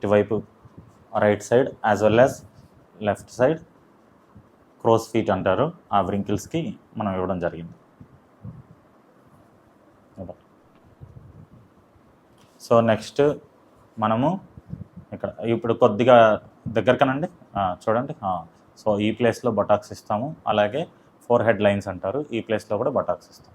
ఇటువైపు right side as well as left side crores feet అంటారు, ఆ వ్రింకిల్స్కి మనం ఇవ్వడం జరిగింది. సో నెక్స్ట్ మనము ఇక్కడ ఇప్పుడు కొద్దిగా దగ్గరకనండి చూడండి. సో ఈ ప్లేస్లో బొటాక్స్ ఇస్తాము, అలాగే ఫోర్ హెడ్ లైన్స్ అంటారు, ఈ ప్లేస్లో కూడా బొటాక్స్ ఇస్తాం.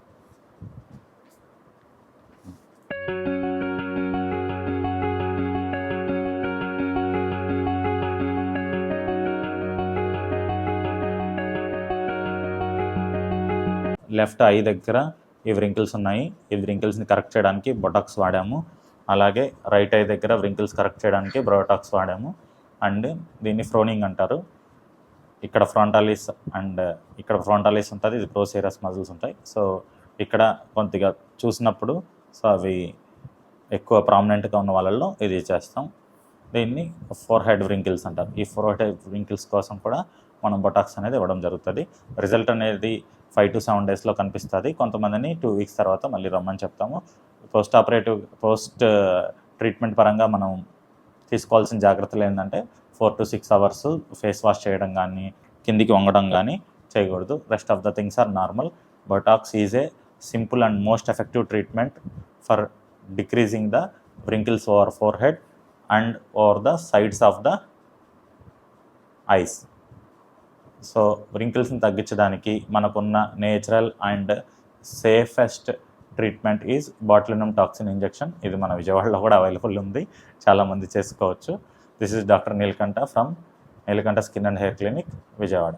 లెఫ్ట్ ఐ దగ్గర ఈ వ్రింకిల్స్ ఉన్నాయి, ఈ వ్రింకిల్స్ని కరెక్ట్ చేయడానికి బొటాక్స్ వాడాము. అలాగే రైట్ ఐ దగ్గర వ్రింకిల్స్ కరెక్ట్ చేయడానికి బొటాక్స్ వాడాము. అండ్ దీన్ని ఫ్రోనింగ్ అంటారు. ఇక్కడ ఫ్రంటాలిస్ అండ్ ఇక్కడ ఫ్రంటాలిస్ ఉంటుంది, ఇది ప్రోసేరస్ మజిల్స్ ఉంటాయి. సో ఇక్కడ కొద్దిగా చూసినప్పుడు సో అవి ఎక్కువ ప్రామినెంట్గా ఉన్న వాళ్ళల్లో ఇది చేస్తాం. దీన్ని ఫోర్ హెడ్ వ్రింకిల్స్ అంటారు. ఈ ఫోర్ హెడ్ వ్రింకిల్స్ కోసం కూడా మనం బొటాక్స్ అనేది ఇవ్వడం జరుగుతుంది. రిజల్ట్ అనేది 5 to 7 డేస్లో కనిపిస్తుంది. కొంతమందిని 2 వీక్స్ తర్వాత మళ్ళీ రమ్మని చెప్తాము. పోస్ట్ ట్రీట్మెంట్ పరంగా మనం తీసుకోవాల్సిన జాగ్రత్తలు ఏంటంటే 4 to 6 అవర్స్ ఫేస్ వాష్ చేయడం కానీ కిందికి వంగడం కానీ చేయకూడదు. Rest of the things are normal. Botox is a simple and most effective treatment for decreasing the wrinkles over forehead and over the sides of the eyes. So వ్రింకిల్స్ని తగ్గించడానికి మనకున్న natural and safest treatment is botulinum toxin injection. ఇది మన విజయవాడలో కూడా available ఉంది, చాలామంది చేసుకోవచ్చు. This is doctor Neelakanta from Neelakanta skin and hair clinic, Vijayawada.